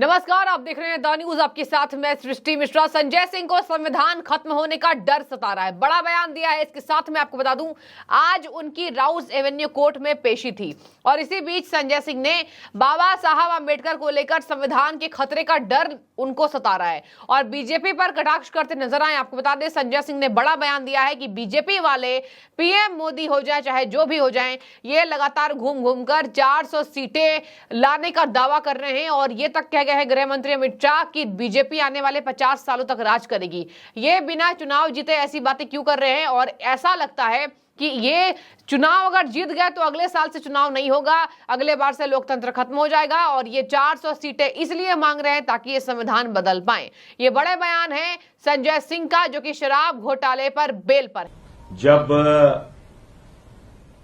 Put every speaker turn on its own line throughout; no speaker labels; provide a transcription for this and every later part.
नमस्कार, आप देख रहे हैं द न्यूज। आपके साथ मैं सृष्टि मिश्रा। संजय सिंह को संविधान खत्म होने का डर सता रहा है, बड़ा बयान दिया है। इसके साथ मैं आपको बता दूं, आज उनकी राउज एवेन्यू कोर्ट में पेशी थी और इसी बीच संजय सिंह ने बाबा साहब आंबेडकर को लेकर संविधान के खतरे का डर उनको सता रहा है और बीजेपी पर कटाक्ष करते नजर आए। आपको बता दें, संजय सिंह ने बड़ा बयान दिया है कि बीजेपी वाले पीएम मोदी हो जाए चाहे जो भी हो जाए, ये लगातार घूम घूम कर 400 सीटें लाने का दावा कर रहे हैं और ये तक कह गए हैं गृह मंत्री अमित शाह कि बीजेपी आने वाले 50 सालों तक राज करेगी। ये बिना चुनाव जीते ऐसी बातें क्यों कर रहे हैं? और ऐसा लगता है कि ये चुनाव अगर जीत गए तो अगले साल से चुनाव नहीं होगा, अगले बार से लोकतंत्र खत्म हो जाएगा और ये 400 सीटें इसलिए मांग रहे हैं ताकि ये संविधान बदल पाए। ये बड़े बयान है संजय सिंह का, जो कि शराब घोटाले पर बेल पर।
जब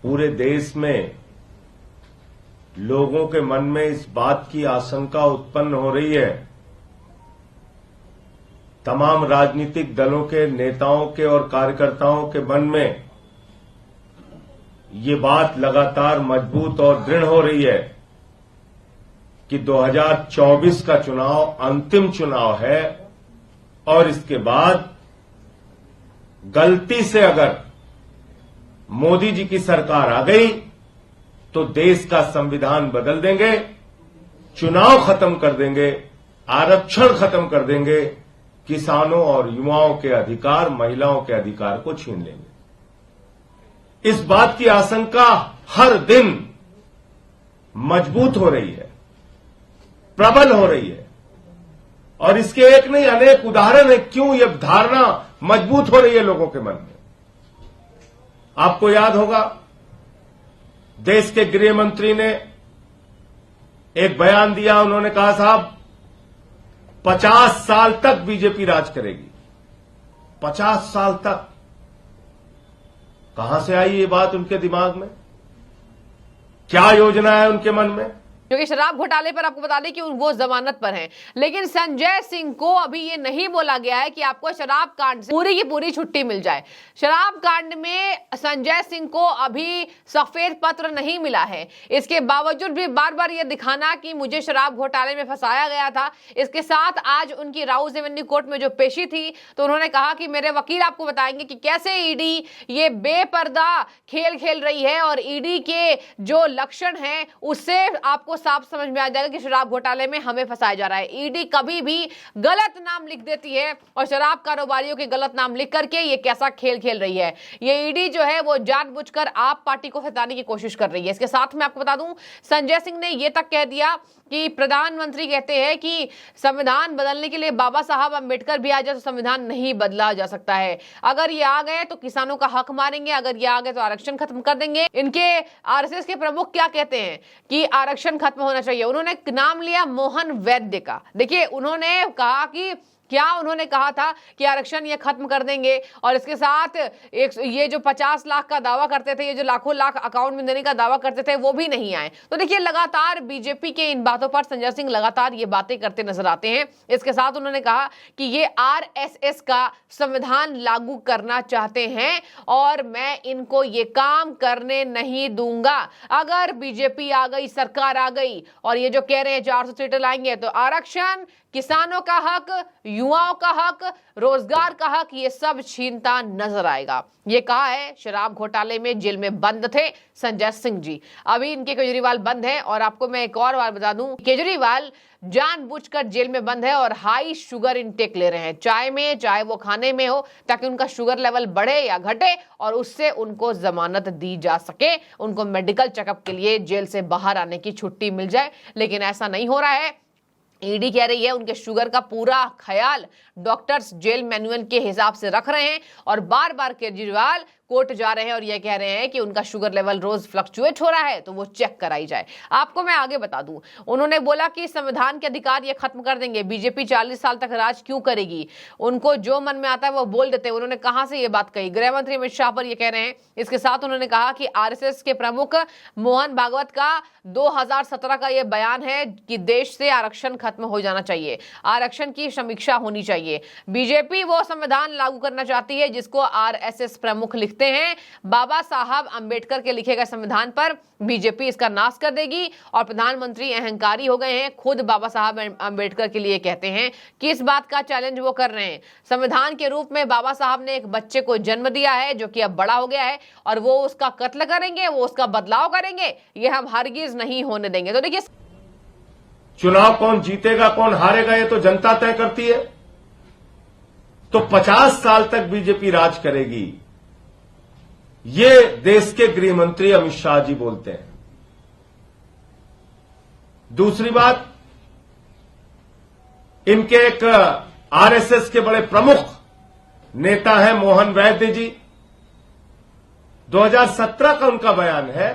पूरे देश में लोगों के मन में इस बात की आशंका उत्पन्न हो रही है, तमाम राजनीतिक दलों के नेताओं के और कार्यकर्ताओं के मन में ये बात लगातार मजबूत और दृढ़ हो रही है कि 2024 का चुनाव अंतिम चुनाव है और इसके बाद गलती से अगर मोदी जी की सरकार आ गई तो देश का संविधान बदल देंगे, चुनाव खत्म कर देंगे, आरक्षण खत्म कर देंगे, किसानों और युवाओं के अधिकार, महिलाओं के अधिकार को छीन लेंगे। इस बात की आशंका हर दिन मजबूत हो रही है, प्रबल हो रही है और इसके एक नहीं अनेक उदाहरण है क्यों यह धारणा मजबूत हो रही है लोगों के मन में। आपको याद होगा, देश के गृह मंत्री ने एक बयान दिया। उन्होंने कहा, साहब 50 साल तक बीजेपी राज करेगी। 50 साल तक कहां से आई ये बात उनके दिमाग में? क्या योजना है उनके मन में?
क्योंकि शराब घोटाले पर आपको बता दें कि वो जमानत पर हैं, लेकिन संजय सिंह को अभी ये नहीं बोला गया है कि आपको शराब कांड से पूरी की पूरी छुट्टी मिल जाए। शराब कांड में संजय सिंह को अभी सफेद पत्र नहीं मिला है। इसके बावजूद भी बार बार ये दिखाना कि मुझे शराब घोटाले में फंसाया गया था। इसके साथ आज उनकी राउज एवेन्यू कोर्ट में जो पेशी थी तो उन्होंने कहा कि मेरे वकील आपको बताएंगे कि कैसे ईडी ये बेपर्दा खेल खेल रही है और ईडी के जो लक्षण है उससे आपको साफ समझ में आ जाएगा कि शराब घोटाले में हमें फंसाया जा रहा है। ईडी कभी भी गलत नाम लिख देती है और शराब कारोबारियों के गलत नाम लिख करके ये कैसा खेल खेल रही है। ये ईडी जो है वो जानबूझकर आप पार्टी को फंसाने की कोशिश कर रही है। इसके साथ मैं आपको बता दूं, संजय सिंह ने ये तक कह दिया कि प्रधानमंत्री कहते हैं कि संविधान बदलने के लिए बाबा साहब आंबेडकर भी आ जाए तो संविधान नहीं बदला जा सकता है। अगर ये आ गए तो किसानों का हक मारेंगे, अगर ये आ गए तो आरक्षण खत्म कर देंगे। इनके आरएसएस के प्रमुख क्या कहते हैं कि आरक्षण खत्म होना चाहिए। उन्होंने नाम लिया मोहन वैद्य का। देखिए, उन्होंने कहा कि क्या उन्होंने कहा था कि आरक्षण ये खत्म कर देंगे और इसके साथ ये जो 50 लाख का दावा करते थे, ये जो लाखों लाख अकाउंट में देने का दावा करते थे, वो भी नहीं आए। तो देखिए, लगातार बीजेपी के इन बातों पर संजय सिंह लगातार ये बातें करते नजर आते हैं। इसके साथ उन्होंने कहा कि ये आरएसएस का संविधान लागू करना चाहते हैं और मैं इनको ये काम करने नहीं दूंगा। अगर बीजेपी आ गई, सरकार आ गई और ये जो कह रहे हैं 400 सीटें लाएंगे तो आरक्षण, किसानों का हक, युवाओं का हक, रोजगार का हक, ये सब छीनता नजर आएगा। ये कहा है शराब घोटाले में जेल में बंद थे संजय सिंह जी। अभी इनके केजरीवाल बंद है और आपको मैं एक और बार बता दूं, केजरीवाल जानबूझकर जेल में बंद है और हाई शुगर इनटेक ले रहे हैं, चाय में, चाहे वो खाने में हो, ताकि उनका शुगर लेवल बढ़े या घटे और उससे उनको जमानत दी जा सके, उनको मेडिकल चेकअप के लिए जेल से बाहर आने की छुट्टी मिल जाए। लेकिन ऐसा नहीं हो रहा है। ईडी कह रही है उनके शुगर का पूरा ख्याल डॉक्टर्स जेल मैनुअल के हिसाब से रख रहे हैं और बार बार केजरीवाल कोर्ट जा रहे हैं और ये कह रहे हैं कि उनका शुगर लेवल रोज फ्लक्चुएट हो रहा है तो वो चेक कराई जाए। आपको मैं आगे बता दूं, उन्होंने बोला कि संविधान के अधिकार ये खत्म कर देंगे, बीजेपी 40 साल तक राज क्यों करेगी, उनको जो मन में आता है वो बोल देते हैं। उन्होंने कहां से ये बात कही? गृह मंत्री अमित शाह पर ये कह रहे हैं। इसके साथ उन्होंने कहा कि आरएसएस के प्रमुख मोहन भागवत का 2017 का ये बयान है कि देश से आरक्षण खत्म हो जाना चाहिए, आरक्षण की समीक्षा होनी चाहिए। बीजेपी वो संविधान लागू करना चाहती है जिसको आरएसएस प्रमुख लिखते लिखते हैं, बाबा साहब अंबेडकर के लिखे गए संविधान पर बीजेपी इसका नाश कर देगी और प्रधानमंत्री अहंकारी हो गए हैं। खुद बाबा साहब अंबेडकर के लिए कहते हैं कि इस बात का चैलेंज वो कर रहे हैं। संविधान के रूप में बाबा साहब ने एक बच्चे को जन्म दिया है जो कि अब बड़ा हो गया है और वो उसका कत्ल करेंगे, वो उसका बदलाव करेंगे, ये हम हरगिज नहीं होने देंगे। तो देखिए,
चुनाव कौन जीतेगा कौन हारेगा ये तो जनता तय करती है। तो 50 साल तक बीजेपी राज करेगी, ये देश के गृह मंत्री अमित शाह जी बोलते हैं। दूसरी बात, इनके एक आरएसएस के बड़े प्रमुख नेता हैं मोहन वैद्य जी। 2017 का उनका बयान है,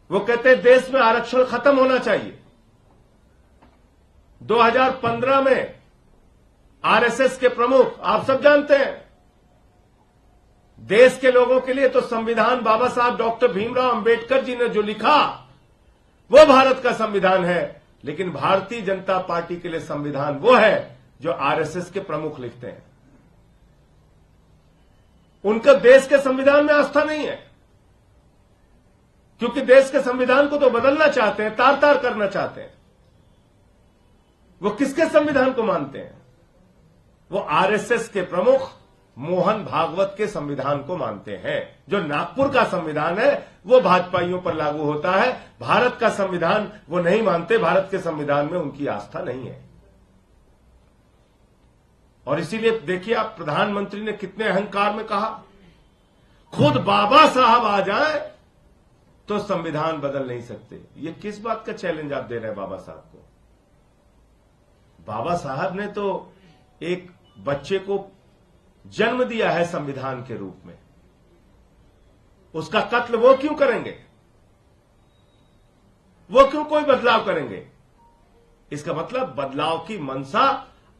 वो कहते हैं देश में आरक्षण खत्म होना चाहिए। 2015 में आरएसएस के प्रमुख, आप सब जानते हैं, देश के लोगों के लिए तो संविधान बाबा साहब डॉक्टर भीमराव अंबेडकर जी ने जो लिखा वो भारत का संविधान है, लेकिन भारतीय जनता पार्टी के लिए संविधान वो है जो आरएसएस के प्रमुख लिखते हैं। उनका देश के संविधान में आस्था नहीं है, क्योंकि देश के संविधान को तो बदलना चाहते हैं, तार तार करना चाहते हैं। वो किसके संविधान को मानते हैं? वो आरएसएस के प्रमुख मोहन भागवत के संविधान को मानते हैं। जो नागपुर का संविधान है वो भाजपाइयों पर लागू होता है, भारत का संविधान वो नहीं मानते, भारत के संविधान में उनकी आस्था नहीं है। और इसीलिए देखिए आप, प्रधानमंत्री ने कितने अहंकार में कहा, खुद बाबा साहब आ जाए तो संविधान बदल नहीं सकते। ये किस बात का चैलेंज आप दे रहे हैं बाबा साहब को? बाबा साहब ने तो एक बच्चे को जन्म दिया है संविधान के रूप में, उसका कत्ल वो क्यों करेंगे? वो क्यों कोई बदलाव करेंगे? इसका मतलब बदलाव की मंशा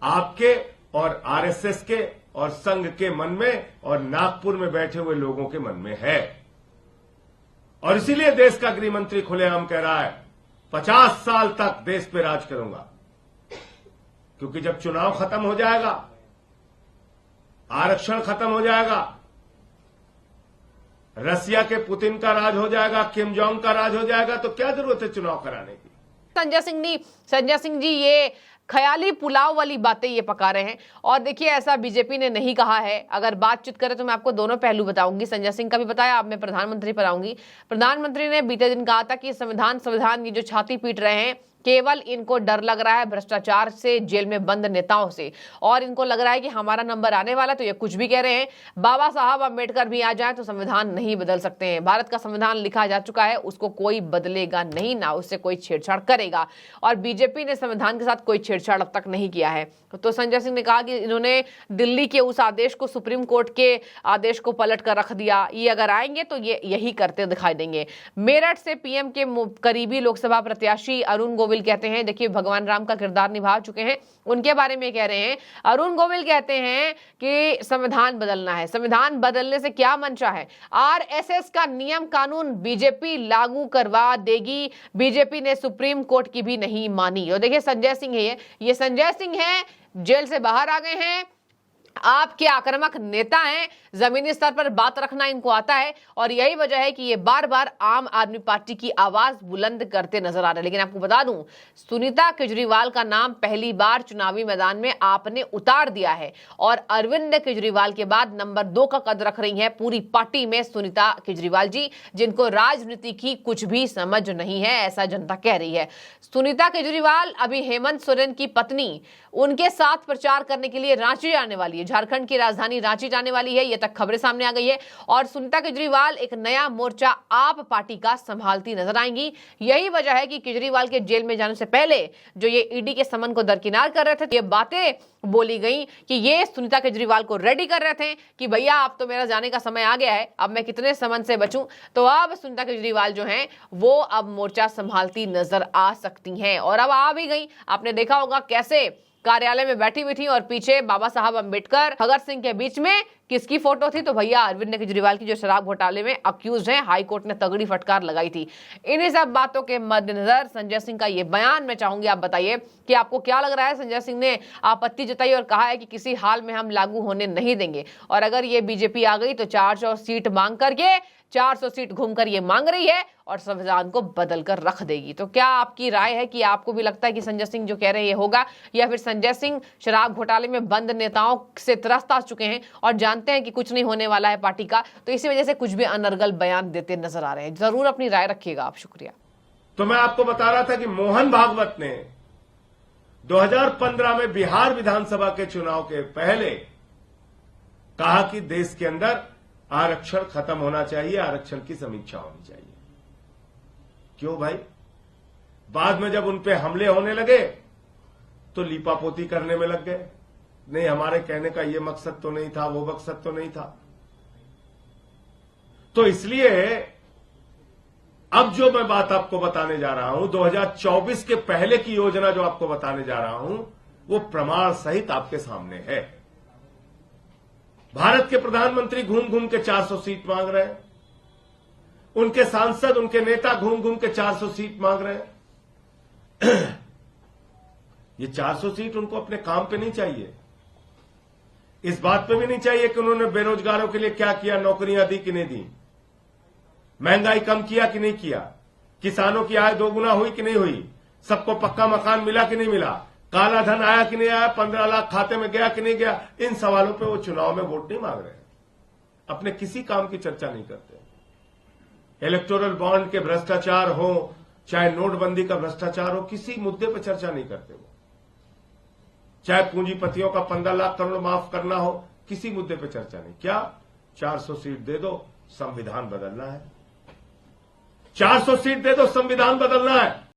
आपके और आरएसएस के और संघ के मन में और नागपुर में बैठे हुए लोगों के मन में है। और इसीलिए देश का गृह मंत्री खुलेआम कह रहा है 50 साल तक देश पे राज करूंगा, क्योंकि जब चुनाव खत्म हो जाएगा, आरक्षण खत्म हो जाएगा, रसिया के पुतिन का राज हो जाएगा, किम जोंग का राज हो जाएगा, तो क्या जरूरत है चुनाव कराने की?
संजय सिंह जी ये ख्याली पुलाव वाली बातें ये पका रहे हैं। और देखिए, ऐसा बीजेपी ने नहीं कहा है। अगर बातचीत करें तो मैं आपको दोनों पहलू बताऊंगी, संजय सिंह का भी बताया, अब मैं प्रधानमंत्री पर आऊंगी। प्रधानमंत्री ने बीते दिन कहा था कि संविधान ये जो छाती पीट रहे हैं, केवल इनको डर लग रहा है भ्रष्टाचार से, जेल में बंद नेताओं से, और इनको लग रहा है कि हमारा नंबर आने वाला, तो ये कुछ भी कह रहे हैं। बाबा साहब अंबेडकर भी आ जाए तो संविधान नहीं बदल सकते हैं। भारत का संविधान लिखा जा चुका है, उसको कोई बदलेगा नहीं, ना उससे कोई छेड़छाड़ करेगा। और बीजेपी ने संविधान के साथ कोई छेड़छाड़ अब तक नहीं किया है। तो संजय सिंह ने कहा कि इन्होंने दिल्ली के उस आदेश को, सुप्रीम कोर्ट के आदेश को पलट कर रख दिया, ये अगर आएंगे तो ये यही करते दिखाई देंगे। मेरठ से पीएम के करीबी लोकसभा प्रत्याशी अरुण गोविल कहते हैं, देखिए भगवान राम का किरदार निभा चुके हैं, उनके बारे में कह रहे हैं। अरुण गोविल कहते हैं कि संविधान बदलना है। संविधान बदलने से क्या मंशा है? आरएसएस का नियम कानून बीजेपी लागू करवा देगी। बीजेपी ने सुप्रीम कोर्ट की भी नहीं मानी। और देखिए संजय सिंह है, ये संजय सिंह है, जेल से बाहर आ गए हैं, आपके आक्रामक नेता हैं, जमीनी स्तर पर बात रखना इनको आता है, और यही वजह है कि ये बार बार आम आदमी पार्टी की आवाज बुलंद करते नजर आ रहे हैं। लेकिन आपको बता दूं, सुनीता केजरीवाल का नाम पहली बार चुनावी मैदान में आपने उतार दिया है, और अरविंद केजरीवाल के बाद नंबर 2 का कद रख रही है पूरी पार्टी में सुनीता केजरीवाल जी, जिनको राजनीति की कुछ भी समझ नहीं है, ऐसा जनता कह रही है। सुनीता केजरीवाल अभी हेमंत सोरेन की पत्नी, उनके साथ प्रचार करने के लिए रांची आने वाली है, झारखंड की राजधानी रांची जाने वाली है, ये तक खबरें सामने आ गई है। और सुनीता केजरीवाल एक नया मोर्चा आप पार्टी का संभालती नजर आएंगी। यही वजह है कि केजरीवाल के जेल में जाने से पहले जो ये ईडी के समन को दरकिनार कर रहे थे, ये बातें बोली गई कि ये सुनीता केजरीवाल को रेडी कर रहे थे कि भैया अब तो मेरा जाने का समय आ गया है, अब मैं कितने समन से बचूं। तो अब सुनीता केजरीवाल जो हैं वो अब मोर्चा संभालती नजर आ सकती हैं, और अब आ भी गई। आपने देखा होगा कैसे कार्यालय में बैठी हुई थी और पीछे बाबा साहब अंबेडकर, भगत सिंह के बीच में किसकी फोटो थी? तो भैया अरविंद केजरीवाल की, जो शराब घोटाले में अक्यूज हैं। हाईकोर्ट ने तगड़ी फटकार लगाई थी। इन्हीं सब बातों के मद्देनजर संजय सिंह का ये बयान, मैं चाहूंगी आप बताइए कि आपको क्या लग रहा है। संजय सिंह ने आपत्ति जताई और कहा है कि किसी हाल में हम लागू होने नहीं देंगे, और अगर ये बीजेपी आ गई तो 400 सीट मांग करके 400 सीट घूमकर ये मांग रही है और संविधान को बदल कर रख देगी। तो क्या आपकी राय है कि आपको भी लगता है कि संजय सिंह जो कह रहे हैं ये होगा, या फिर संजय सिंह शराब घोटाले में बंद नेताओं से त्रस्त आ चुके हैं और जानते हैं कि कुछ नहीं होने वाला है पार्टी का, तो इसी वजह से कुछ भी अनर्गल बयान देते नजर आ रहे हैं? जरूर अपनी राय रखिएगा आप। शुक्रिया।
तो मैं आपको बता रहा था कि मोहन भागवत ने 2015 में बिहार विधानसभा के चुनाव के पहले कहा कि देश के अंदर आरक्षण खत्म होना चाहिए, आरक्षण की समीक्षा होनी चाहिए। क्यों भाई? बाद में जब उन पे हमले होने लगे तो लीपापोती करने में लग गए। नहीं, हमारे कहने का ये मकसद तो नहीं था, वो मकसद तो नहीं था। तो इसलिए अब जो मैं बात आपको बताने जा रहा हूं, 2024 के पहले की योजना जो आपको बताने जा रहा हूं, वो प्रमाण सहित आपके सामने है। भारत के प्रधानमंत्री घूम घूम के 400 सीट मांग रहे हैं, उनके सांसद, उनके नेता घूम घूम के 400 सीट मांग रहे हैं। ये 400 सीट उनको अपने काम पे नहीं चाहिए, इस बात पे भी नहीं चाहिए कि उन्होंने बेरोजगारों के लिए क्या किया, नौकरियां दी कि नहीं दी, महंगाई कम किया कि नहीं किया, किसानों की आय दोगुना हुई कि नहीं हुई, सबको पक्का मकान मिला कि नहीं मिला, काला धन आया कि नहीं आया, 15 लाख खाते में गया कि नहीं गया। इन सवालों पे वो चुनाव में वोट नहीं मांग रहे हैं, अपने किसी काम की चर्चा नहीं करते। इलेक्टोरल बॉन्ड के भ्रष्टाचार हो, चाहे नोटबंदी का भ्रष्टाचार हो, किसी मुद्दे पर चर्चा नहीं करते वो। चाहे पूंजीपतियों का 15 लाख करोड़ माफ करना हो, किसी मुद्दे पर चर्चा नहीं। क्या 400 सीट दे दो, संविधान बदलना है। 400 सीट दे दो, संविधान बदलना है।